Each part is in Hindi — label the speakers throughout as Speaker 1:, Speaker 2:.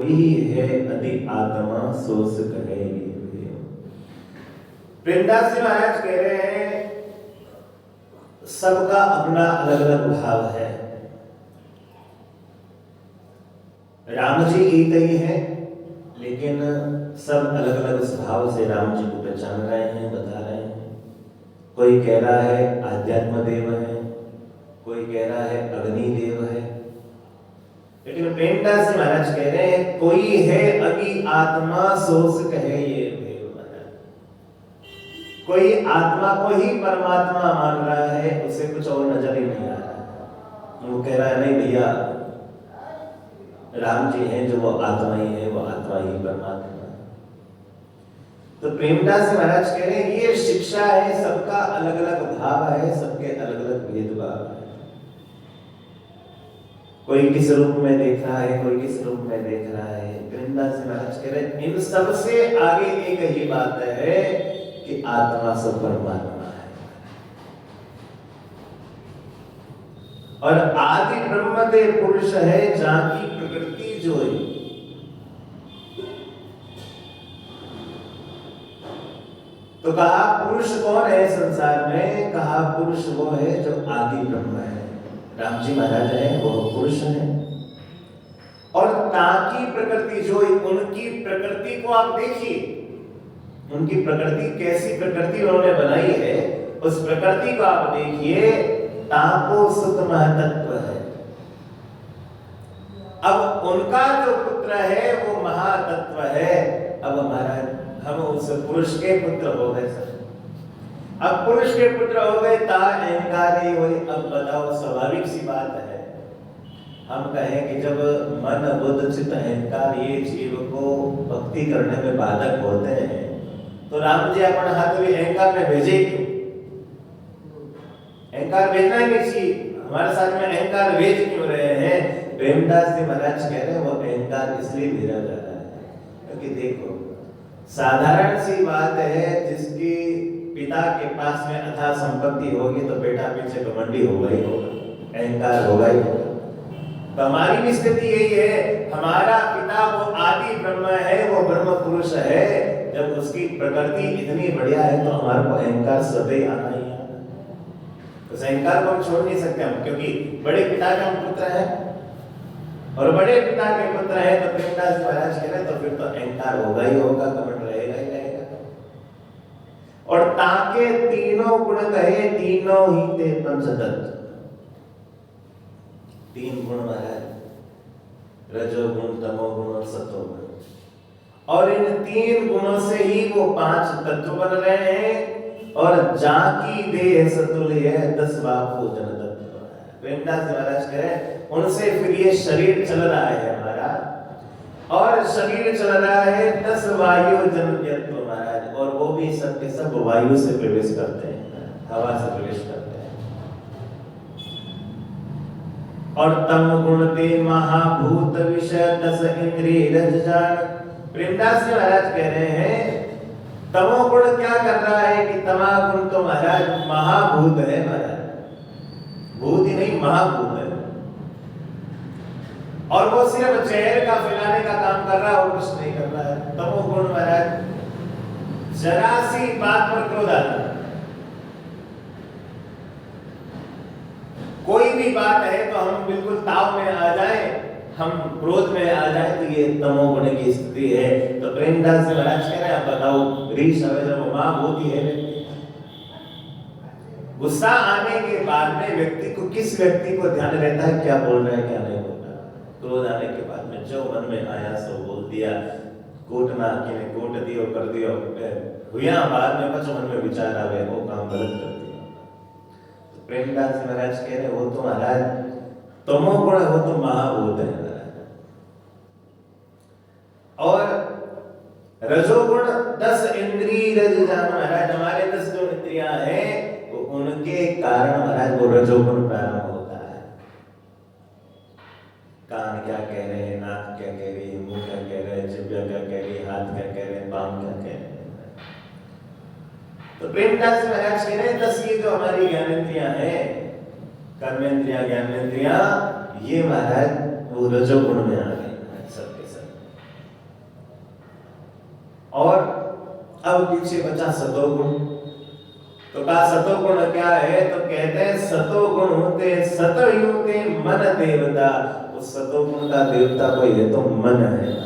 Speaker 1: वही है अधिक आत्मा सोच कहे ये। प्रेमदास जी महाराज कह रहे हैं सबका अपना अलग अलग भाव है। राम जी एक ही है, लेकिन सब अलग अलग स्वभाव से राम जी को पहचान रहे हैं, बता रहे हैं। कोई कह रहा है आध्यात्म देव है, कोई कह रहा है अग्नि देव है, लेकिन प्रेमदास जी महाराज कह रहे हैं कोई है अभी आत्मा सोच कहे ये देव महाराज। कोई आत्मा को ही परमात्मा मान रहा है, उसे कुछ और नजर ही नहीं आ रहा। वो कह रहा है नहीं भैया, राम जी हैं जो वो आत्मा ही है, वो आत्मा ही परमात्मा है। तो प्रेमदास जी महाराज कह रहे हैं ये शिक्षा है, सबका अलग अलग भाव है, सबके अलग अलग भेदभाव है। कोई किस रूप में देख रहा है, कोई किस रूप में देख रहा है। प्रेमदास जी महाराज कह रहे हैं इन सबसे आगे एक ही बात है कि आत्मा सब परमात्मा है। और आदि ब्रह्म दे पुरुष है जाकी प्रकृति जोई। तो कहा पुरुष कौन है संसार में? कहा पुरुष वो है जो आदि ब्रह्म है। राम जी महाराज है वो पुरुष है। और ताकि प्रकृति जो, उनकी प्रकृति को आप देखिए, उनकी प्रकृति कैसी प्रकृति उन्होंने बनाई है, उस प्रकृति को आप देखिए। ताको सुख महतत्व है। अब उनका जो पुत्र है वो महातत्व है। अब महाराज हम उस पुरुष के पुत्र हो गए सर। अब पुरुष के पुत्र हो गए ता अहंकार ही हुई। अब बताओ स्वाभाविक सी बात है, हम कहें कि जब मन बुद्ध चित्त अहंकार ये जीव को भक्ति करने में बाधक होते हैं, तो राम जी अपन हाथ में अहंकार में भेजे क्यों? अहंकार भेजना ही नहीं चाहिए। हमारे साथ में अहंकार भेज क्यों रहे हैं? प्रेमदास जी महाराज कह रहे हैं वो अहंकार इसलिए भेजा जा रहा है क्योंकि देखो साधारण सी बात है, जिसकी पिता के पास में अथाह संपत्ति होगी तो बेटा पीछे घमंडी होगा ही होगा, अहंकार होगा ही होगा। तो हमारी भी स्थिति यही है। हमारा पिता वो आदि ब्रह्म है, वो ब्रह्म पुरुष है। जब उसकी प्रकृति इतनी बढ़िया है तो हमारे को अहंकार सदैव आना ही आना। तो अहंकार को हम छोड़ नहीं सकते हम, क्योंकि बड़े पिता के हम पुत्र हैं और बड़े पिता के पुत्र हैं। तो प्रेमदास जी महाराज कह रहे तो फिर तो अहंकार होगा ही होगा, कपट रहेगा ही रहेगा। और ताके तीनों गुण कहे तीनों ही ते पंचतत्व। तीन गुण महाराज, रजोगुण, तमोगुण और सतोगुण, और इन तीन गुणों से ही वो पांच तत्व बन रहे हैं। और जाकी देह सतुल्य 10 बापू जन तत्व। प्रेमदास जी महाराज कह रहे हैं उनसे फिर ये शरीर चल रहा है हमारा, और शरीर चल रहा है 10 वायु जन तत्व महाराज। और वो भी सब के सब वायु से प्रवेश करते हैं, हवा से प्रवेश करते हैं। और तम गुण ते महाभूत विषय 10 इंद्रिय रज जान। प्रेमदास जी महाराज कह रहे हैं तमोगुण क्या कर रहा है कि तमागुण तो महाराज महाभूत है महाराज, भूत ही नहीं महाभूत है। और वो सिर्फ जहर का फैलाने का काम कर रहा है और कुछ नहीं कर रहा है। तमोगुण महाराज जरा सी बात पर क्रोध आता है, कोई भी बात है तो हम बिल्कुल ताव में आ जाए, हम क्रोध में आ जाए, तो ये तमोगुण की स्थिति है। तो प्रेमदास जी महाराज कह रहे हैं बताओ रीश है जब महाभूति है व्यक्ति। गुस्सा आने के बाद में व्यक्ति को, किस व्यक्ति को ध्यान रहता है क्या बोल रहा है क्या नहीं बोल रहा। क्रोध आने के बाद में जो मन में आया सो बोल दिया, कोटना कि ने कोट दियो कर दियो हुआ, बाद में बस मन में विचार आवे वो काम गलत कर दिया। तो प्रेमदास जी महाराज कह रहे वो तो महाराज तमोगुण, वो तो महाभूत है महाराज। और रजोगुण 10 इंद्रिय रज जान महाराज। हमारे 10 जो इंद्रियां हैं वो उनके कारण महाराज वो रजोगुण प्रारंभ होता है। कान क्या कह रहे हैं, नाक क्या कह रही है, मुंह क्या कह रहे हैं, जिह्वा क्या कह रही है, हाथ क्या कह रहे हैं, पांव क्या कह रहे हैं। तो प्रेमदास जी महाराज कह रहे हैं 10 ये जो हमारी ज्ञानेंद्रियां हैं, कर्मेंद्रियां, ज्ञानेंद्रियां, ये महाराज वो रजोगुण में आ गए सब के सब। और अब पीछे बचा सतोगुण। तो कहा सतोगुण क्या है? तो कहते हैं सतोगुण होते सतयुग के मन देवता। उस सतोगुण का देवता कोई है तो मन है।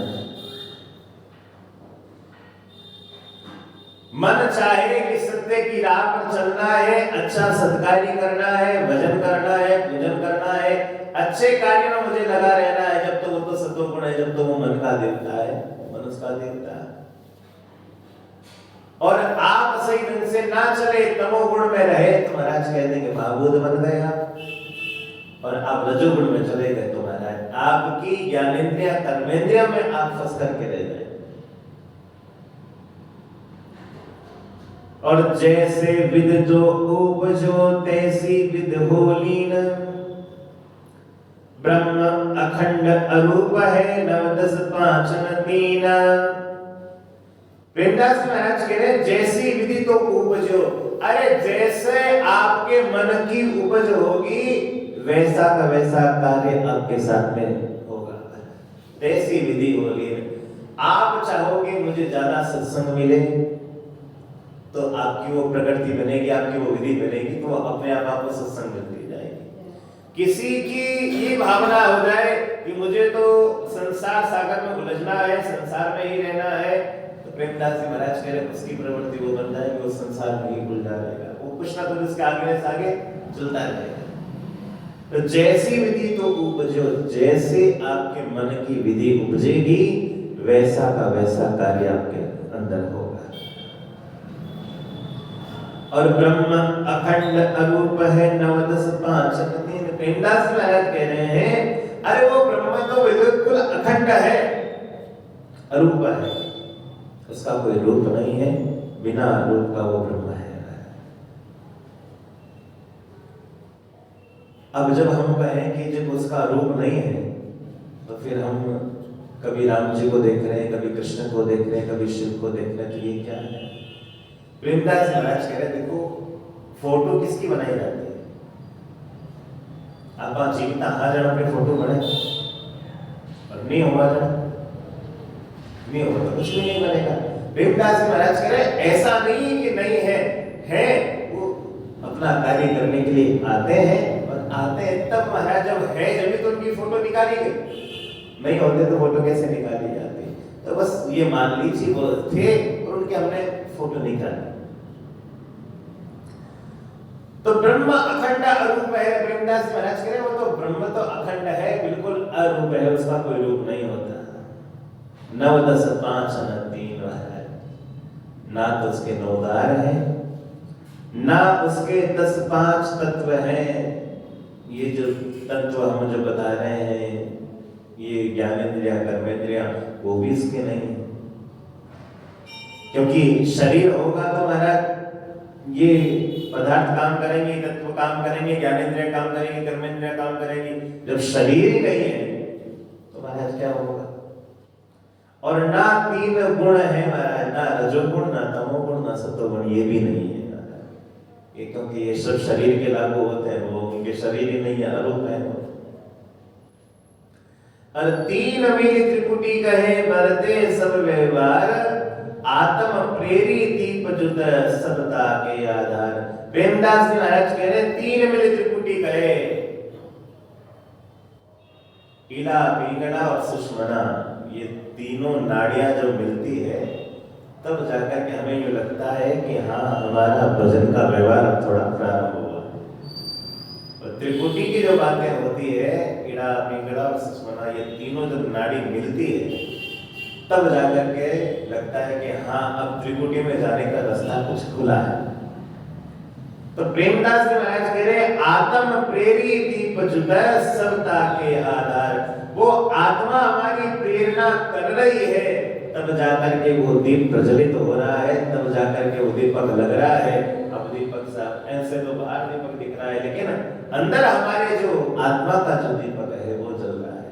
Speaker 1: मन चाहे कि सत्य की राह पर चलना है, अच्छा सत्कार्य करना है, भजन करना है, पूजन करना है, अच्छे कार्य में मुझे लगा रहना है, जब तो वो तो सतोगुण है, जब तो वो मन का देवता है, मन उसका देवता है। और आप सही ढंग से ना चले, तमोगुण में रहे तो महाराज कहते हैं कि महाबूद बन गए आप, और आप रजोगुण में चले गए तो महाराज आपकी ज्ञानेंद्रिय कर्मेंद्रिय में आप फंस करके रह गए। और जैसे विद जो उपजो तैसी विद हो लीन, ब्रह्म अखंड अरूप है, नव दस पांचन तीन। प्रेमदास महाराज कह रहे हैं जैसी विधि तो उपजो, अरे जैसे आपके मन की उपज होगी वैसा का वैसा कार्य आपके साथ में होगा। तैसी विधि होगी। आप चाहोगे मुझे ज्यादा सत्संग मिले तो आपकी वो प्रकृति बनेगी, आपकी वो विधि बनेगी, तो अपने आप आपको सत्संग मिलती जाएगी। किसी की ये भावना हो जाए कि मुझे तो संसार सागर में उलझना है, संसार में ही रहना है, तो प्रेमदास जी महाराज कह रहे हैं उसकी प्रवृत्ति वो बन जाएगी, वो संसार में ही उलझा रहेगा, वो कुछ ना कुछ इसके आगे से आगे चलता रहेगा। तो जैसी विधि तो उपजो, जैसे आपके मन की विधि उपजेगी वैसा का वैसा कार्य आपके अंदर होगा। और ब्रह्म अखंड अरूप है, नव दस पांचन तीन। प्रेमदास महाराज कह रहे हैं अरे वो ब्रह्म तो बिल्कुल अखंड है, अरूप है, उसका कोई रूप नहीं है, बिना रूप का वो ब्रह्म है। अब जब हम कहें कि जब उसका रूप नहीं है तो फिर हम कभी राम जी को देख रहे हैं, कभी कृष्ण को देख रहे हैं, कभी शिव को देख रहे हैं, तो ये क्या है? प्रेमदास महाराज कह रहे देखो फोटो किसकी बनाई जाती है? आप जीवित हाजर अपने फोटो बने और नहीं होगा, नहीं होगा तो कुछ भी नहीं बनेगा। प्रेमदास महाराज कह रहे ऐसा नहीं कि नहीं है वो अपना कार्य करने के लिए आते हैं, और आते हैं तब महाराज जब है जब तो उनकी फोटो निकाली गई, नहीं होते तो फोटो कैसे निकाली जाती? तो बस ये मान लीजिए वो थे और उनके हमने फोटो निकाली। तो ब्रह्म अखंड अरूप है। प्रेमदास महाराज कह रहे हैं वो तो ब्रह्म तो अखंड है, बिल्कुल अरूप है, उसका कोई रूप नहीं होता। नव दस पांचन तीन है, ना तो उसके नौदार है, ना उसके 10-5 तत्व हैं। ये जो तत्व हम जो बता रहे हैं, ये ज्ञानेंद्रिया कर्मेंद्रिया, वो भी इसके नहीं, क्योंकि शरीर होगा तो महाराज ये पदार्थ काम करेंगे, तत्व काम करेंगे, ज्ञानेंद्रिय काम करेंगे, कर्मेंद्रिय काम करेंगे। जब शरीर ही नहीं है तो महाराज क्या होगा? और ना 3 गुण है महाराज, ना रजोगुण, ना तमोगुण, ना सत्वगुण, ये भी नहीं है महाराज। ये क्योंकि ये सब शरीर के लागू होते हैं, वो उनके शरीर ही नहीं है, अरूप है वो। और 3 मील त्रिपुटी कहे बरते सब व्यवहार, आत्म प्रेरी दीप जुत सबता के आधार। प्रेमदास जी महाराज कह रहे 3 मील त्रिपुटी कहे, इला पिंगला और सुषमना, ये तीनों नाड़ियां जो मिलती है तब जाकर के हमें ये लगता है कि हाँ हमारा भजन का व्यवहार थोड़ा प्रारंभ हुआ। और त्रिपुटी की जो बातें होती है, इड़ा पिंगला और सुषमना, ये तीनों जब नाड़ी मिलती है तब जाकर के लगता है कि हाँ अब त्रिपुटी में जाने का रास्ता कुछ खुला है। तो प्रेमदास जी महाराज कह रहे आत्म प्रेरी दीप जुत सबता के आधार, वो आत्मा हमारी प्रेरणा कर रही है, तब जाकर के वो दीप प्रज्वलित हो रहा है, तब जाकर के वो दीपक लग रहा है। अब दीपक साहब ऐसे तो बाहर दीपक दिख रहा है, लेकिन अंदर हमारे जो आत्मा का जो दीपक है वो जल रहा है।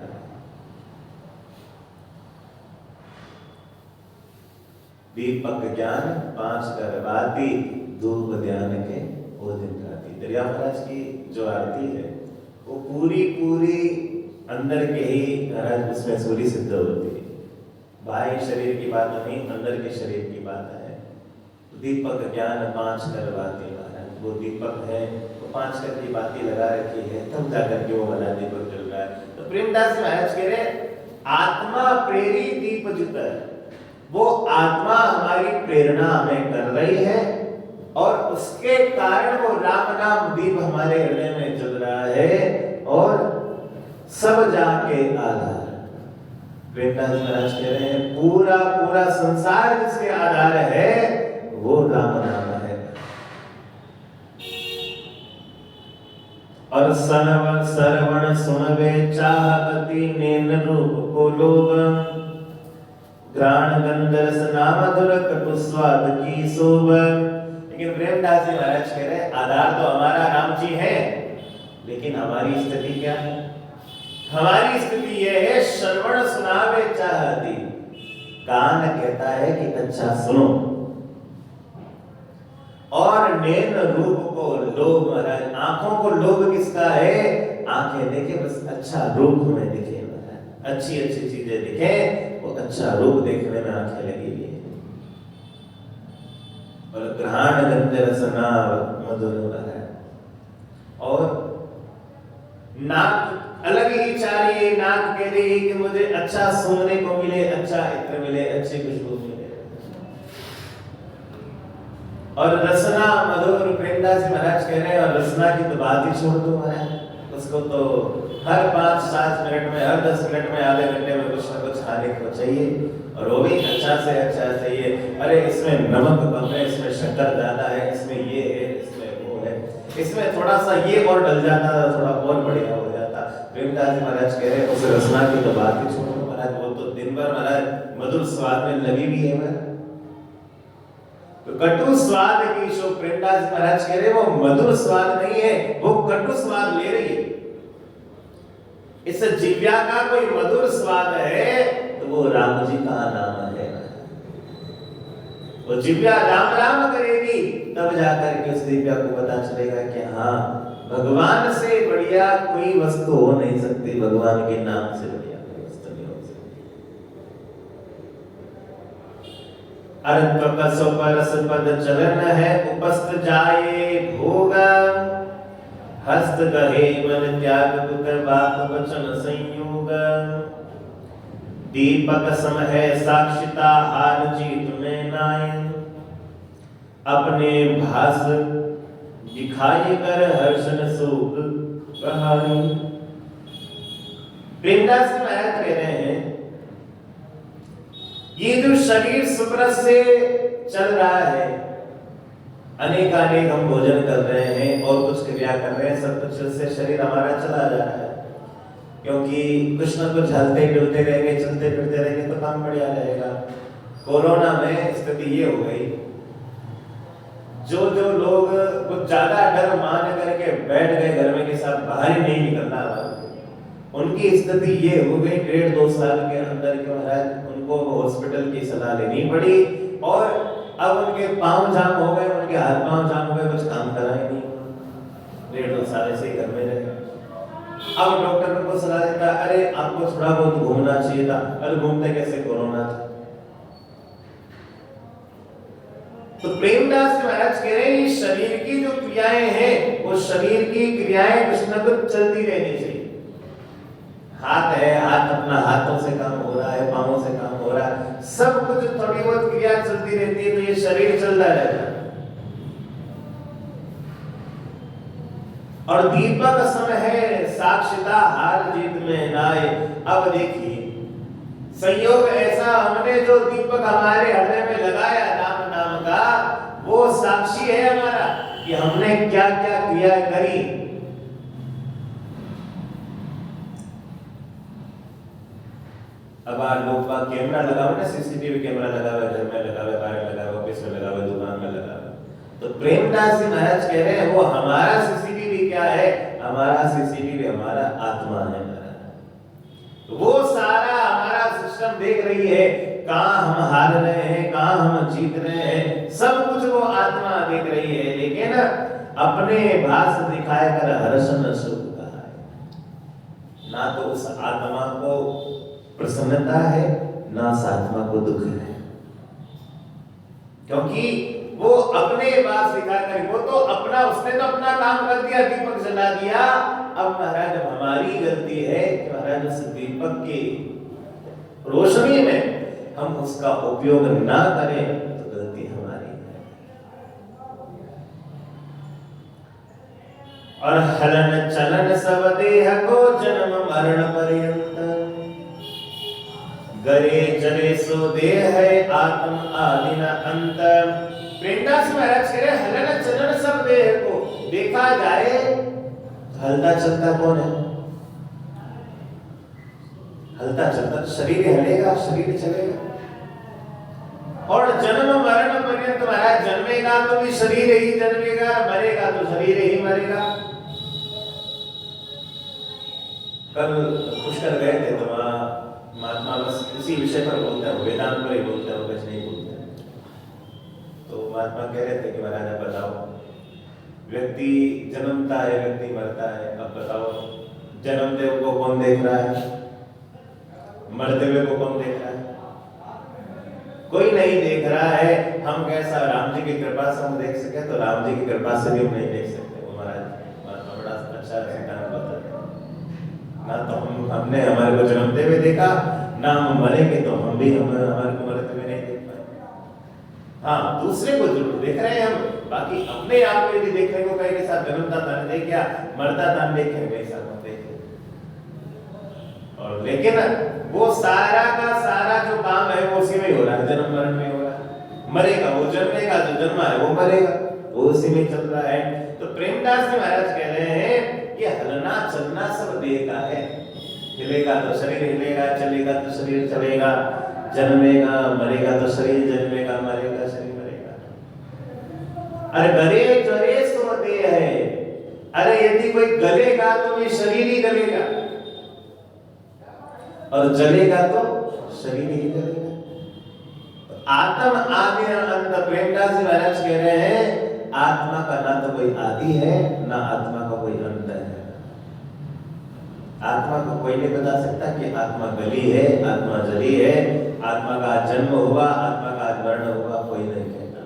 Speaker 1: दीपक ज्ञान 5 कर बाती, धूप ध्यान के वो दिन राती। दरिया महाराज की जो आरती है वो पूरी अंदर के ही महाराज उसमें सूर्य सिद्ध होती है। बाह्य शरीर की बात नहीं, अंदर के शरीर की बात है। दीपक ज्ञान 5 कर बाती महाराज, वो दीपक है, वो 5 कर की बाती लगा रखी है, तब जाकर के वो वाला दीपक जल रहा है। तो प्रेमदास जी महाराज कह रहे आत्मा प्रेरी दीप जुतर, वो आत्मा हमारी प्रेरणा हमें कर रही है और उसके कारण वो राम नाम दीप हमारे हृदय में जल रहा है और सब जाके आधार। प्रेमदास महाराज कह रहे हैं पूरा पूरा संसार जिसके आधार है वो राम नाम है। और सरवण सुनवे चाहती नैन रूप को लोभ, घ्राण गंधरस नाम मधुर कटु स्वाद की शोभ। लेकिन प्रेमदास जी महाराज कह रहे हैं आधार तो हमारा राम जी है, लेकिन हमारी स्थिति क्या है? हमारी स्थिति यह है श्रवण सुनावे चाहती, कान कहता है कि अच्छा सुनो, और नैन रूप को लोभ महाराज, आंखों को लोभ किसका है? आंखें देखे बस अच्छा रूप हमें दिखे महाराज, अच्छी अच्छी चीजें दिखे, वो अच्छा रूप देखने में आंखें लगी हुई है। और घ्राण गंध रसना मधुर है, और नाक अलग ही चाह रही है, नाक कह रही है कि मुझे अच्छा सूंघने को मिले, अच्छा इत्र मिले, अच्छी खुशबू मिले। और रसना मधुर, प्रेमदास जी महाराज कह रहे हैं और रसना की तो बात ही छोड़ दो महाराज, उसको तो हर 5-7 मिनट में, हर 10 मिनट में, आधे घंटे में कुछ ना कुछ खाने को चाहिए, और वो भी अच्छा से अच्छा चाहिए। अरे इसमें नमक कम है, इसमें शक्कर ज्यादा है, इसमें ये है, इसमें वो है, इसमें थोड़ा सा ये और डल जाता, थोड़ा और बढ़िया हो जाता। प्रेमदास जी महाराज कह रहे हैं उस रसना की तो बात ही छोड़ दो महाराज, वो तो दिन भर महाराज मधुर स्वाद में लगी भी है महाराज। तो कटु स्वाद की शो, प्रेमदास जी महाराज कह रहे वो मधुर स्वाद नहीं है, वो कटु स्वाद ले रही है। इस जिव्या का कोई मधुर स्वाद है तो वो राम जी का नाम है। वो जिव्या राम राम करेगी तब जाकर के उस दिव्या को पता चलेगा कि हाँ भगवान से बढ़िया कोई वस्तु हो नहीं सकती, भगवान के नाम से बढ़िया कोई वस्तु नहीं हो सकती। अर्थ कसो परस पद चलन है, उपस्थ जाए भोग, हस्त गहे मन त्याग पुत्र बाप वचन संयोग। दीपक सम है साक्षिता हार जीत में नाय, अपने भास दिखाई कर हर्षण शोक बहाई। प्रेमदास जी महाराज कह रहे हैं ये जो शरीर सुब्रत से चल रहा है, अनेक हम भोजन कर रहे हैं और कुछ क्रिया कर रहे हैं, सब कुछ से शरीर हमारा चला जा रहा है, क्योंकि कुछ ना कुछ हलते डुलते रहेंगे, चलते फिरते रहेंगे तो काम बढ़िया रहेगा। कोरोना में स्थिति ये हो गई, जो लोग कुछ ज्यादा डर मान करके बैठ गए घर में के साथ, बाहर ही नहीं निकलना, उनकी स्थिति ये हो गई 1.5-2 साल के अंदर के महाराज उनको हॉस्पिटल की सलाह लेनी पड़ी, और अब उनके पांव जाम हो गए, उनके हाथ पांव जाम हो गए, कुछ काम करा ही नहीं, 1.5-2 साल से ही घर में रहे। अब डॉक्टर उनको सलाह देता अरे आपको थोड़ा बहुत घूमना चाहिए था, अरे घूमते कैसे, कोरोना था। तो प्रेमदास जी महाराज कह रहे हैं शरीर की जो क्रियाएं हैं वो शरीर की क्रियाएं कुछ न कुछ चलती रहनी चाहिए। हाथ है, हाथ अपना हाथों से काम हो रहा है, पांवों से काम हो रहा है, सब कुछ थोड़ी बहुत क्रिया चलती रहती है, तो ये शरीर चलता रहता है। और दीपक सम है साक्षिता हार जीत में नाय। अब देखिए संयोग ऐसा, हमने जो दीपक हमारे हृदय में लगाया नाम नाम का, वो साक्षी है हमारा कि हमने क्या क्या क्रिया करी। अब आज लोग का कैमरा लगा हुआ है, सीसीटीवी कैमरा लगा हुआ है, घर में लगा हुआ है, बाहर लगा हुआ है, ऑफिस में लगा हुआ है, दुकान में लगा हुआ है। तो प्रेमदास जी महाराज कह रहे हैं वो हमारा सीसीटीवी क्या है? हमारा सीसीटीवी हमारा आत्मा है। तो वो सारा हमारा सिस्टम देख रही है कहां हम हार रहे हैं, कहां हम जीत रहे हैं, सब कुछ वो आत्मा देख रही है। लेकिन अपने भास दिखाए कर हर्षण सुख कहा है। ना तो उस आत्मा को प्रसन्नता है, ना उस आत्मा को दुख है। क्योंकि वो अपने बात स्वीकार करे, वो तो अपना, उसने तो अपना काम कर दिया, दीपक जला दिया। अब महाराज हमारी गलती है कि महाराज उस दीपक की रोशनी में हम उसका उपयोग ना करें, तो गलती हमारी है। और हलन चलन सब देह को जन्म मरण पर्यंत, गरे जरे सो देह है आत्म आदि न अंत। प्रेमदास महाराज कह रहे हलन चलन सब देह को, देखा जाए हलता चलता कौन है? हलता चलता शरीर हलेगा, शरीर चलेगा। और जन्म मरण पर्यंत महाराज, जन्मेगा तो भी शरीर ही जन्मेगा, मरेगा तो शरीर ही मरेगा। कल पुष्कर गए थे तो वहां महात्मा बस इसी विषय पर बोलते हैं, वेदांत पर ही बोलते हैं, कुछ नहीं बोलते हैं। तो महात्मा कह रहे थे कि महाराज आप बताओ, व्यक्ति जन्मता है, व्यक्ति मरता है, अब बताओ जन्मते हुए को कौन देख रहा है, मरते हुए को कौन देख रहा है? कोई नहीं देख रहा है। हम कैसा राम जी की कृपा से हम देख सके, तो राम जी की कृपा से भी हम नहीं देख सकते। वो महाराज महात्मा बड़ा अच्छा सिद्धांत बताते हैं, ना तो हमने हमारे को जन्मते हुए देखा, ना हम मरेंगे तो हम भी हमारे को मरते हुए नहीं देख पाए। हाँ, दूसरे को जरूर देख रहे हैं हम, बाकी अपने आप को यदि देखने को कहीं के साथ जन्मता था देख क्या, मरता था देखे वही साथ हम देखे। और लेकिन वो सारा का सारा जो काम है वो उसी में हो रहा है, जन्म मरण में हो रहा है। मरेगा वो जन्मेगा, जो जन्मा है वो मरेगा, वो उसी में चल रहा है। तो प्रेमदास जी महाराज कह रहे हैं कि हलना चलना सब देह का है। हिलेगा तो शरीर हिलेगा, चलेगा तो शरीर चलेगा, जन्मेगा मरेगा तो शरीर जन्मेगा, मरेगा शरीर मरेगा। अरे गले जरे सो देह है, अरे यदि कोई गलेगा तो भी शरीर ही गलेगा, और जलेगा तो शरीर ही जलेगा। आत्म आदि अंत, प्रेमदास जी महाराज कह रहे हैं आत्मा का ना तो कोई आदि है, ना आत्मा का कोई अंत है। आत्मा को कोई नहीं बता सकता कि आत्मा गली है, आत्मा जली है, आत्मा का जन्म हुआ, आत्मा का मरण हुआ, कोई नहीं कहता।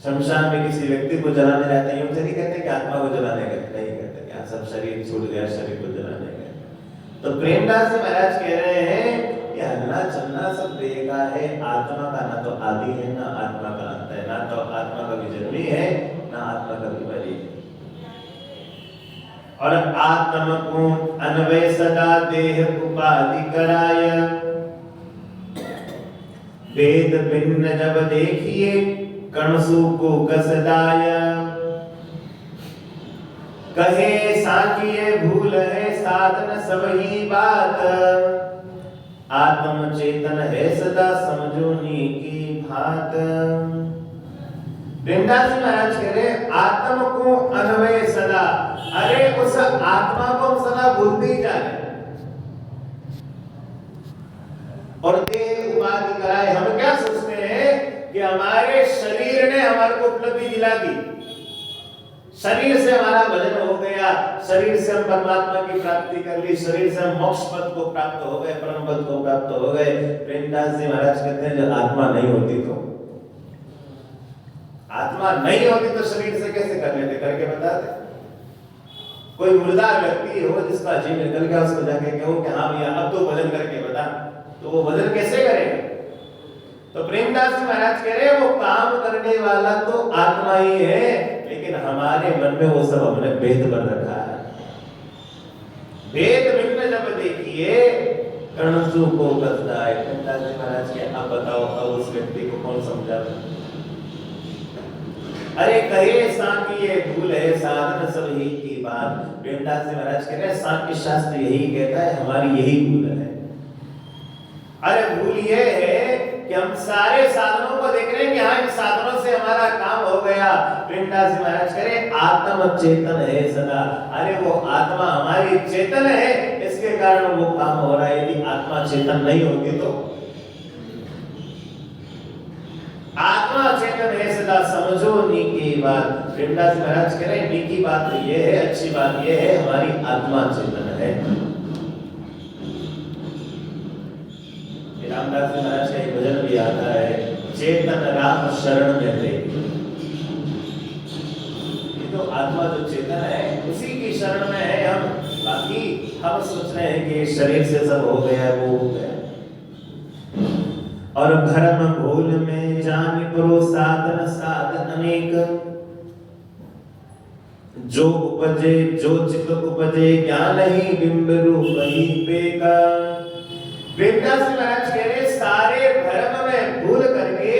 Speaker 1: शमशान में किसी व्यक्ति को जलाने जाते हैं, यूं नहीं कहते कि आत्मा को जलाने गए, नहीं कहते कि सब शरीर छूट गया, शरीर को जलाने गए। तो प्रेमदास जी महाराज कह रहे हैं कि हलना चलना सब देह का है, आत्मा का ना तो आदि है, ना आत्मा का अंत है, ना तो आत्मा का भी जन्मी है, ना आत्मा का भी मरी है। और आत्मा को अन्वय सदा देह उपाधि कराय, वेद भिन्न जब देखिए कणसु को कसदाय, कहे साकिए भूल है साधन सब ही बात, आत्म चेतन है सदा समझो नी की भात। प्रेमदास जी महाराज कह रहे आत्म को अन्वय सदा, अरे उस आत्मा को हम सदा भूलते ही जा रहे हैं। और देह उपाधि कराए, हम क्या सोचते हैं कि हमारे शरीर ने हमारे को उपलब्धि दिला दी, शरीर से हमारा भजन हो गया, शरीर से हम परमात्मा की प्राप्ति कर ली, शरीर से हम मोक्ष पद को प्राप्त हो गए, परम पद को प्राप्त हो गए। प्रेमदास जी महाराज कहते हैं जब आत्मा नहीं होती तो, आत्मा नहीं होती तो शरीर से कैसे कर लेते, करके बताते। कोई मुर्दा व्यक्ति हो जिसका जीव निकल गया, उसको जाके कहो कि हाँ भैया अब तो भजन करके बता, तो वो भजन कैसे करेगा? तो प्रेमदास जी महाराज कह रहे हैं वो काम करने वाला तो आत्मा ही है, लेकिन हमारे मन में वो सब हमने भेद कर रखा है। भेद भिन्न जब देखिए कणसु को कसदाय। प्रेमदास जी महाराज के अब बताओ, अब उस व्यक्ति को कौन समझावे? अरे कहे सांख्य भूल है साधन सब ही की बात। प्रेमदास जी महाराज कह रहे हैं सांख्य शास्त्र यही कहता है, हमारी यही भूल है। अरे भूल ये है कि हम सारे साधनों को देख रहे हैं कि हाँ इन साधनों से हमारा काम हो गया। प्रेमदास जी महाराज कह रहे हैं आत्म चेतन है सदा, अरे वो आत्मा हमारी चेतन है, इसके कारण वो काम हो रहा है। यदि आत्मा चेतन नहीं होती तो, आत्मा चेतन है सदा समझो नी की बात। प्रेमदास जी महाराज कह रहे हैं नी की बात ये है, अच्छी बात ये है हमारी आत्मा चेतन है। राम रामदास जी महाराज का एक भजन भी आता है, चेतन राम शरण में थे। ये तो आत्मा जो चेतन है उसी की शरण में है हम। बाकी हम सोच रहे हैं कि शरीर से सब हो गया, वो हो गया। और भरम भूल में जान परो साधन साधन अनेक, जो उपजे जो चित्त उपजे ज्ञान ही बिंब रूप ही पेका। वेदव्यास महाराज कह रहे सारे भरम में भूल करके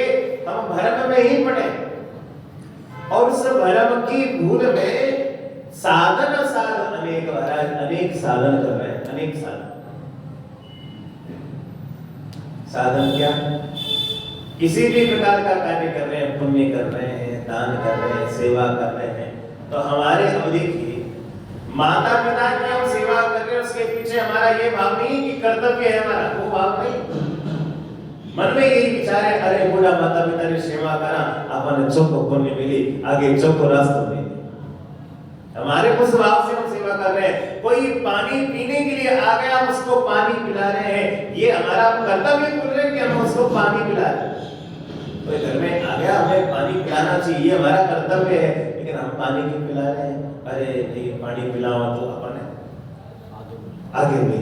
Speaker 1: हम भरम में ही पड़े, और उस भरम की भूल में साधन साधन अनेक, महाराज अनेक साधन कर रहे हैं, अनेक साधन। साधन क्या? किसी भी प्रकार का कार्य कर रहे हैं, पुण्य कर रहे हैं, दान कर रहे हैं, सेवा कर रहे हैं, तो हमारे अवधि की माता पिता की हम सेवा कर रहे हैं, उसके पीछे हमारा ये भाव नहीं कि कर्तव्य है हमारा, वो भाव नहीं। मन में यही विचार है, अरे बूढ़ा माता पिता ने सेवा करा, अपन चौको पुण्य मिली, आगे चौको रास्ता मिली। हमारे उस भाव से हम सेवा कर रहे हैं। कोई पानी पीने के लिए आ गया, हम उसको पानी पिला रहे हैं, ये हमारा कर्तव्य बोल रहे हैं कि हम उसको पानी पिला रहे हैं। कोई घर में आ गया, हमें पानी पिलाना चाहिए, ये हमारा कर्तव्य है, लेकिन हम पानी क्यों पिला रहे हैं? अरे नहीं, पानी पिलाओ तो अपन आगे बढ़े।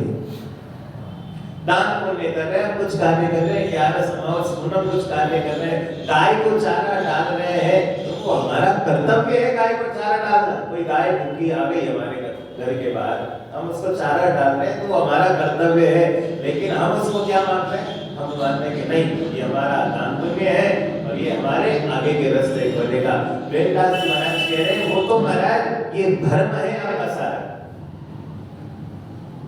Speaker 1: दान पुण्य कर रहे हैं, कुछ कार्य कर रहे हैं, 11 समाज पूनम कुछ कार्य कर रहे हैं, गाय को चारा डाल रहे हैं, तो वो हमारा कर्तव्य है गाय को चारा डालना। कोई गाय भूखी आ गई हमारे घर के बाहर, हम उसको चारा डाल रहे हैं, तो वो हमारा कर्तव्य है, लेकिन हम उसको क्या मान रहे हैं? हम मानते हैं कि नहीं, ये हमारा दान पुण्य है और ये हमारे आगे के रास्ते खोलेगा। वेदव्यास जी महाराज कह रहे हैं, वो तो महाराज ये भ्रम है आपका सारा।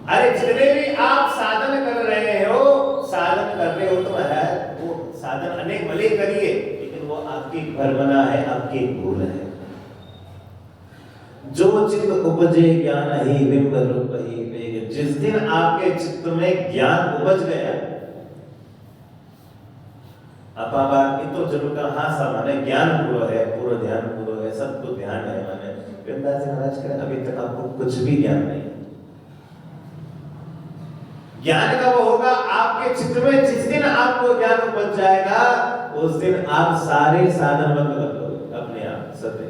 Speaker 1: अरे जितने भी आप साधन कर रहे हो, साधन कर रहे हो तो महाराज वो साधन अनेक भले करिए, लेकिन वो आपकी भ्रमना है, आपकी भूल है। जो चित्त उपजे ज्ञान ही बिंब रूप ही वेग, जिस दिन आपके चित्त में ज्ञान उपज गया, ये तो जरूर का हाँ सा माने ज्ञान पूरा है, पूरा ध्यान पूरा है, सब तो ध्यान है माने। वेदव्यास जी महाराज कह अभी तक आपको कुछ भी ज्ञान नहीं। ज्ञान कब होगा? आपके चित्त में जिस दिन आपको ज्ञान उपज जाएगा, उस दिन आप सारे साधन बंद कर दोगे अपने आप सत्य।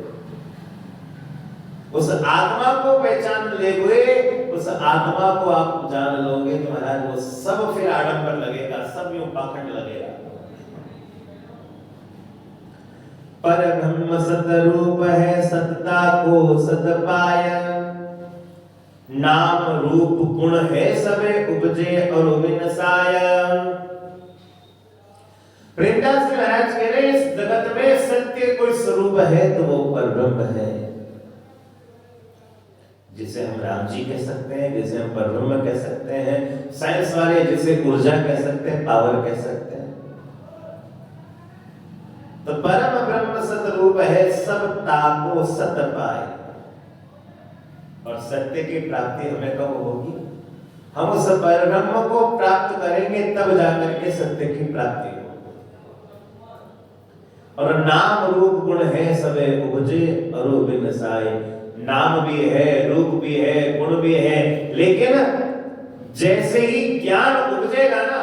Speaker 1: उस आत्मा को पहचान ले हुए, उस आत्मा को आप जान लोगे तो महाराज वो सब फिर आडंबर लगेगा, सब यूं पाखंड लगेगा। पर ब्रह्म सतरूप है, सत्ता को सत पाय, नाम रूप गुण है सबे उपजे और विनसाय। प्रेमदास जी महाराज कह रहे इस जगत में सत्य कोई स्वरूप है तो वो परब्रह्म है, जिसे हम राम जी कह सकते हैं, जिसे हम परब्रह्म कह सकते हैं, साइंस वाले जिसे ऊर्जा कह सकते हैं, पावर कह सकते हैं। तो परम ब्रह्म सतरूप है, सब ताको सत पाए। और सत्य की प्राप्ति हमें कब होगी? हम उस परब्रह्म को प्राप्त करेंगे, तब जाकर के सत्य की प्राप्ति होगी। और नाम रूप गुण है सबे उपजे और विनसाए। नाम भी है, रूप भी है, गुण भी है, लेकिन जैसे ही ज्ञान उपजेगा ना,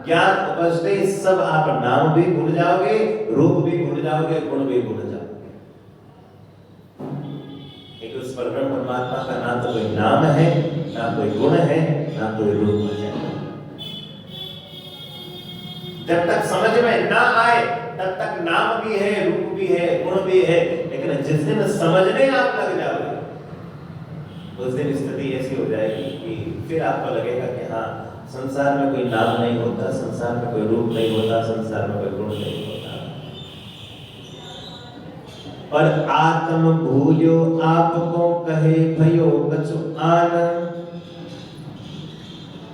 Speaker 1: ज्ञान उपजते ही सब आप नाम भी भूल जाओगे, रूप भी भूल जाओगे, गुण भी भूल जाओगे। एक उस परब्रह्म परमात्मा का ना तो कोई नाम है, ना कोई गुण है, ना कोई रूप है। जब तक समझ में ना आए तब तक नाम भी है, रूप भी है, गुण भी है, लेकिन जिस दिन समझने आप लग जाओगे, उस दिन स्थिति ऐसी हो जाएगी कि फिर आपको लगेगा कि हाँ, संसार में कोई नाम नहीं होता, संसार में कोई रूप नहीं होता, संसार में कोई गुण नहीं होता। और आत्म भूल्यो आपको कहे भयो कछु आन,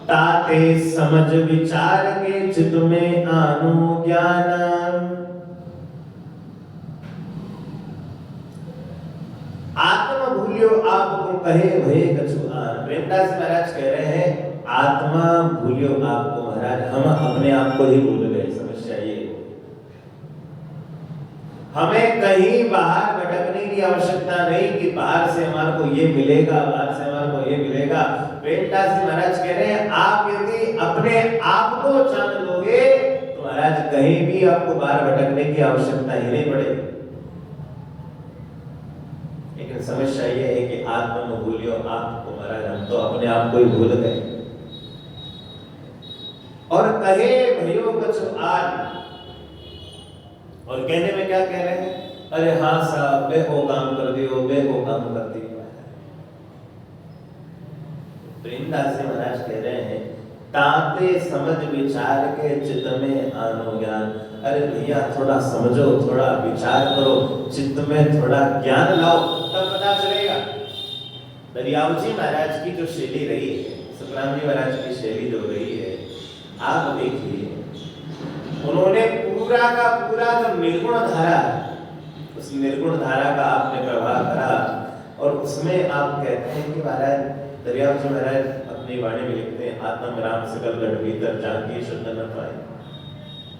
Speaker 1: ताते समझ विचार के चित्त में आनो ज्ञान। आत्म भूल्यो आपको कहे भय कछु आन। प्रेमदास महाराज कह रहे हैं आत्मा भूल्यो आपको, महाराज हम अपने आप को ही भूल गए। समस्या ये, हमें कहीं बाहर भटकने की आवश्यकता नहीं कि बाहर से हमारे को ये मिलेगा, बाहर से हमारे को ये मिलेगा। प्रेमदास जी महाराज कह रहे हैं आप यदि अपने आप को जान लोगे महाराज कहीं भी आपको बाहर भटकने की आवश्यकता ही नहीं पड़ेगी। लेकिन समस्या ये है कि आत्मा में भूलियो आपको महाराज, हम तो अपने आप को ही भूल गए। और कहे भयो कुछ आज, और कहने में क्या कह रहे हैं? अरे हाँ साहब, बे को काम कर दियो, बे को काम कर दियो। प्रेमदास जी महाराज कह रहे हैं, ताते समझ विचार के चित्त में आनो ज्ञान। अरे भैया थोड़ा समझो, थोड़ा विचार करो, चित्त में थोड़ा ज्ञान लाओ, तब पता चलेगा। दरियाव जी महाराज की जो शैली रही है, सुखराम जी महाराज की शैली जो रही है, आप देखिए, उन्होंने पूरा का पूरा जो निर्गुण धारा, उस निर्गुण धारा का आपने प्रभाव करा, और उसमें आप कहते हैं कि महाराज दरियाव जी महाराज अपनी वाणी में लिखते हैं, आत्मा राम सकल गढ़ भीतर जानकी शुद्ध न पाए।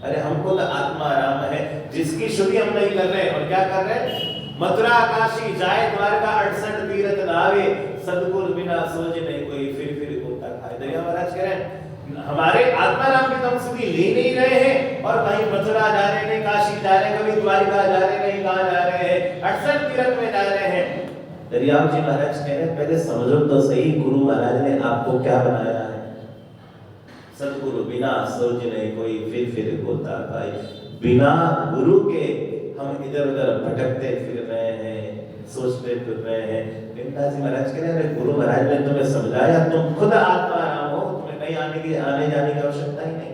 Speaker 1: अरे हमको तो आत्मा राम है, जिसकी शुद्धि हम नहीं कर रहे, और क्या कर रहे हैं? मथुरा काशी जाए द्वारका 68 तीर्थ नावे, सदगुरु बिना सोच नहीं कोई, फिर होता खाए। दरिया महाराज कह रहे हैं हमारे आत्मा राम की हम शुद्धि ले नहीं रहे हैं, और कहीं मथुरा जा रहे नहीं, काशी जा रहे, कभी द्वारका जा रहे नहीं, कहां जा रहे हैं? 68 तीर्थ में जा रहे हैं। दरियाव जी महाराज कह रहे हैं पहले समझो तो सही, गुरु महाराज ने आपको क्या बनाया है? सदगुरु बिना सोच नहीं कोई, फिर होता भाई। बिना गुरु के हम इधर उधर भटकते फिर रहे हैं, सोचते फिर रहे हैं। प्रेमदास जी महाराज कह रहे हैं गुरु महाराज ने तुम्हें समझाया, तुम खुद आत्मा राम हो, तुम्हें कहीं आने जाने की आवश्यकता ही नहीं।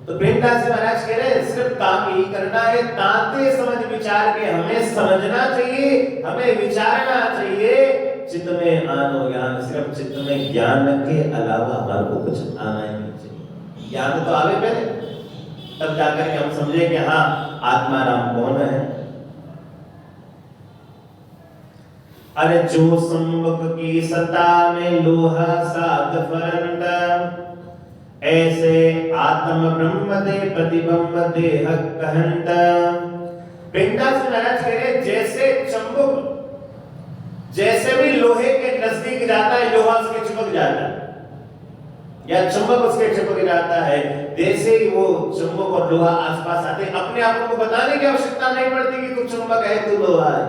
Speaker 1: तो प्रेमदास जी महाराज कह रहे हैं सिर्फ काम यही करना है, ताते समझ विचार के, हमें समझना चाहिए, हमें विचारना चाहिए, चित्त में आनो ज्ञान। सिर्फ चित्त में ज्ञान के अलावा हमारे को कुछ आना ही नहीं चाहिए। ज्ञान तो आवे पहले, तब जाकर के हम समझे कि हाँ आत्मा राम कौन है। अरे जो सम्मुख की सत्ता में लोहा साध फरंदा, ऐसे आत्म ब्रह्म दे प्रतिबंब देह कहंत। प्रेमदास जी महाराज कह रहे जैसे चंबुक जैसे भी लोहे के नजदीक जाता है, लोहा उसके चिपक जाता है, या चुंबक उसके चिपक जाता है, जैसे ही वो चुंबक और लोहा आसपास आते, अपने आप को बताने की आवश्यकता नहीं पड़ती कि तू चुंबक है, तू लोहा है।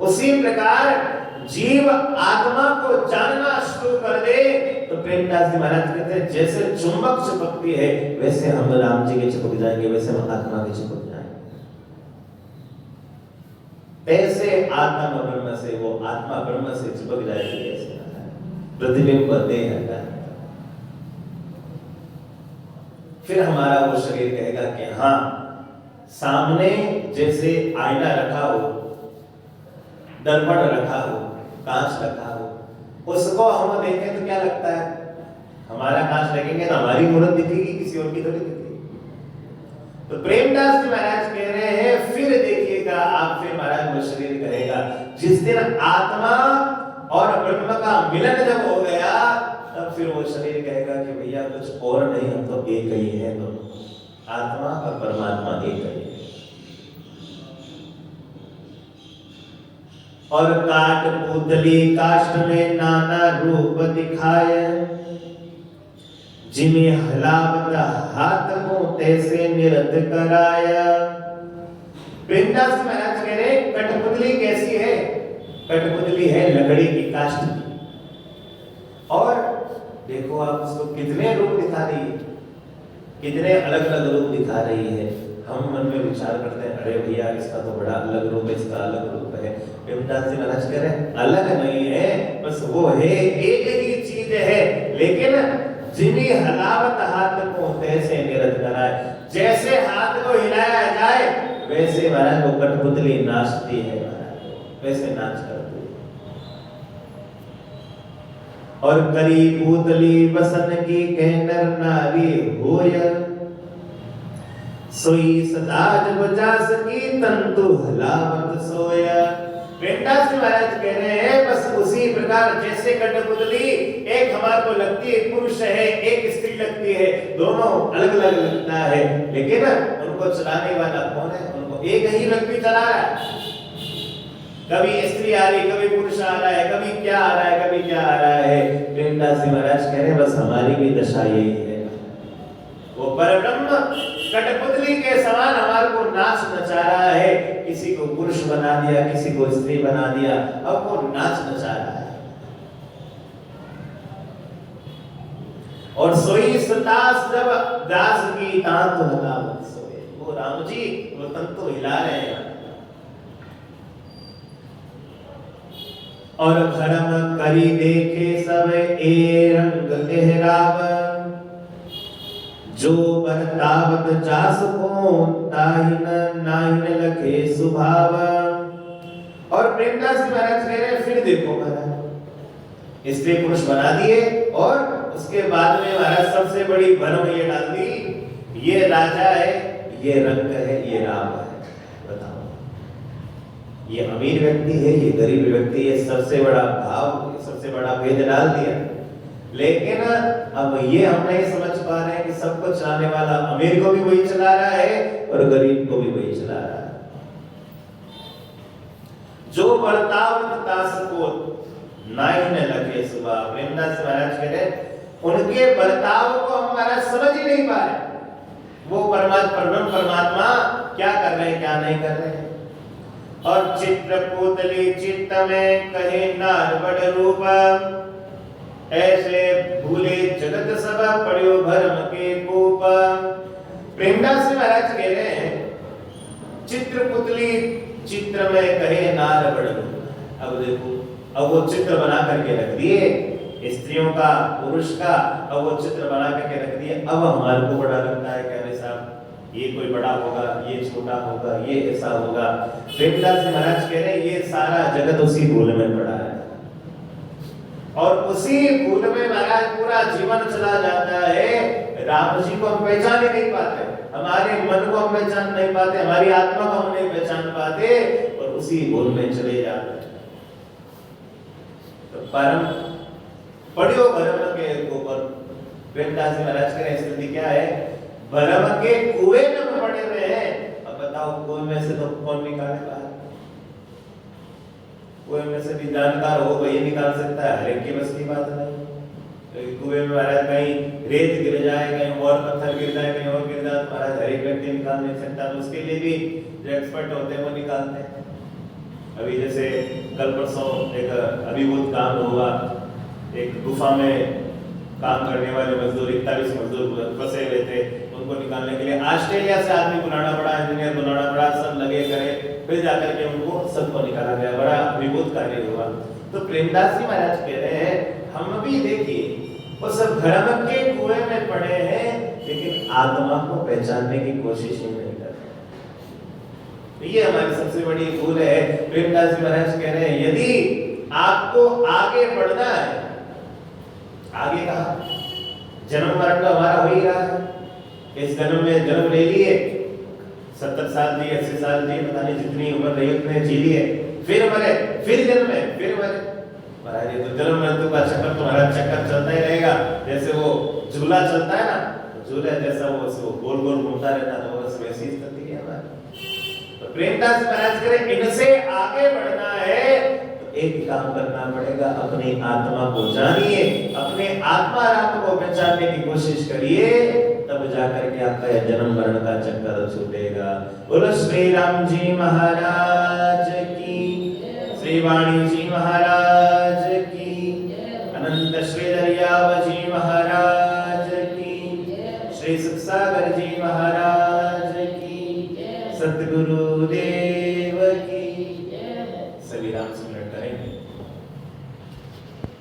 Speaker 1: उसी प्रकार जीव आत्मा को जानना शुरू कर दे तो प्रेमदास जी महाराज कहते हैं जैसे चुंबक चिपकती है, वैसे हम राम जी के चिपक जाएंगे, वैसे हम आत्मा के चिपक जाएंगे। ऐसे आत्मा ब्रह्म से, वो आत्मा ब्रह्म से चिपक जाएगी, ऐसे प्रतिबिंब देह का। फिर हमारा वो शरीर कहेगा कि हाँ, सामने जैसे आईना रखा हो, दर्पण रखा हो, कांच रखा हो, उसको हम देखें तो क्या लगता है? हमारा कांच लगेंगे तो हमारी मूर्त दिखेगी, किसी और की तो नहीं दिखेगी। तो प्रेमदास जी महाराज कह रहे हैं फिर देखिएगा आप, फिर महाराज वो शरीर कहेगा जिस दिन आत्मा और ब्रह्म का मिलन जब हो गया, तब फिर वो शरीर कहेगा कि भैया कुछ और नहीं, हम तो एक ही है, दोनों आत्मा और परमात्मा एक ही है। और काट पुतली काष्ठ में नाना रूप दिखाए, जिन्हें हलावत हाथ को तैसे निरत कराया। प्रेमदास जी महाराज कह रहे कठपुतली कैसी है? कठपुतली है लकड़ी की, काष्ठ की, और देखो आप उसको कितने रूप दिखा रही है, कितने अलग अलग रूप दिखा रही है। हम मन में विचार करते हैं अरे भैया इसका तो बड़ा अलग रूप है, इसका अलग रूप है। प्रेमदास जी महाराज कह रहे हैं अलग नहीं है, बस वो है, एक ही चीज है, लेकिन जिन्हें हलावत हाथ को तैसे निरत कराए, जैसे हाथ को हिलाया जाए वैसे महाराज वो कठपुतली नाचती है, वैसे नाच करती है। और करी पुतली बसन की कह नर नारी होय, सोई सदा जब जा सकी तंतु हलावत सोया। प्रेमदास जी महाराज कह रहे हैं बस उसी प्रकार जैसे कठपुतली एक हमारे को लगती है पुरुष है, एक स्त्री लगती है, दोनों अलग अलग लगता है, लेकिन उनको चलाने वाला कौन है? उनको एक ही व्यक्ति चला रहा है। कभी स्त्री आ रही, कभी पुरुष आ रहा है, कभी क्या आ रहा है, कभी क्या आ रहा है। प्रेमदास जी महाराज कह रहे हैं बस हमारी भी दशा यही है। वो परब्रह्म कठपुतली के समान हमारे को नाच नचा रहा है, किसी को पुरुष बना दिया, किसी को स्त्री बना दिया, अब वो नाच नचा रहा है। और सोई सतास जब दास की तांत हिलावत सोए, वो राम जी वो तंतु हिला रहे हैं। और भरम करी देखे सब ए रंग लहराव, जो बरतावत जास को ताहिन नाहिन लखे सुभाव। और प्रेमदास जी महाराज कह रहे हैं फिर देखो महाराज, स्त्री पुरुष बना दिए और उसके बाद में महाराज सबसे बड़ी भरम ये डाल दी, ये राजा है, ये रंग है, ये राम है। बताओ, ये अमीर व्यक्ति है, ये गरीब व्यक्ति है, सबसे बड़ा भाव, सबसे बड़ा भेद डाल दिया। लेकिन अब ये हम नहीं समझ पा रहे हैं कि सब कुछ चलाने वाला अमीर को भी वही चला रहा है और गरीब को भी वही चला रहा है। जो बर्ताव तास को नाइन लगे सुबह, प्रेमदास महाराज कह रहे उनके बर्ताव को हम महाराज समझ ही नहीं पा रहे। वो परमात्मा क्या कर रहे हैं, क्या नहीं कर रहे हैं। और चित्र पुतली चित्त में कहे नार बड़ रूप, ऐसे भूले जगत सब पड़ियो भरम के कूप। प्रेमदास महाराज कह रहे हैं चित्र पुतली चित्र में कहे नार बड़ रूप। अब देखो, अब वो चित्र बना करके रख दिए स्त्रियों का, पुरुष का, अब वो चित्र बना करके रख दिए। अब हमारे को बड़ा लगता है कहने साहब ये कोई बड़ा होगा, ये छोटा होगा, ये ऐसा होगा। प्रेमदास जी महाराज कह रहे हैं ये सारा जगत उसी भूल में पड़ा है और उसी भूल में महाराज पूरा जीवन चला जाता है। राम जी को हम पहचान ही नहीं पाते, हमारे मन को हम पहचान नहीं पाते, हमारी आत्मा को हम नहीं पहचान पाते और उसी भूल में चले जाते हैं। तो परम पढ़ियो भरम के ऊपर प्रेमदास जी महाराज कह रहे हैं स्थिति क्या है, भरम के कुएं में पड़े हुए हैं। अब बताओ कुएं में से तो कौन निकालेगा? कुएं में से भी जानकार हो वही निकाल सकता है, हर एक की बस की बात नहीं। कुएं में महाराज कहीं रेत गिर जाए, कहीं और पत्थर गिर जाए, कहीं और गिर जाए, महाराज हर एक व्यक्ति निकाल नहीं सकता। तो उसके लिए भी जो एक्सपर्ट होते हैं वो निकालते हैं। अभी जैसे कल परसों एक अभिभूत काम हुआ, एक गुफा में काम करने वाले मजदूर 41 मजदूर फंसे हुए थे, उनको निकालने के लिए ऑस्ट्रेलिया से आदमी बुलाना पड़ा, इंजीनियर बुलाना पड़ा, सब लगे करे, फिर जाकर के उनको सबको निकाला गया। बड़ा अभिभूत कार्य हुआ। तो प्रेमदास जी महाराज कह रहे हैं हम भी देखिए वो सब धर्म के कुएं में पड़े हैं, लेकिन आत्मा को पहचानने की कोशिश ही नहीं कर रहे। ये हमारी सबसे बड़ी भूल है। प्रेमदास जी महाराज कह रहे हैं यदि आपको आगे बढ़ना है, आगे कहा जन्म मरण तो हमारा हो ही रहा है। इस जन्म में जन्म ले लिए, 70 साल जी, 80 साल जी, पता नहीं जितनी उम्र रही उतने जी लिए, फिर मरे, फिर जन्म है, फिर मरे। महाराज ये तो जन्म मृत्यु का चक्कर तुम्हारा चक्कर चलता ही रहेगा। जैसे वो झूला चलता है ना, झूला जैसा वो गोल गोल घूमता रहता है, तो बस वैसी स्थिति है हमारी। तो प्रेमदास महाराज कह इनसे आगे बढ़ना है तो एक काम करना पड़ेगा, अपनी आत्मा को जानिए, अपने आत्मा राम को पहचानने की कोशिश करिए, तब जाकर के आपका यह जन्म मरण का चक्कर छूटेगा। बोलो श्री राम जी महाराज की, श्री वाणी जी महाराज की, अनंत श्री दरियाव जी महाराज की, श्री सुखसागर जी महाराज की, सतगुरु देव की। सभी राम सिमरन करेंगे।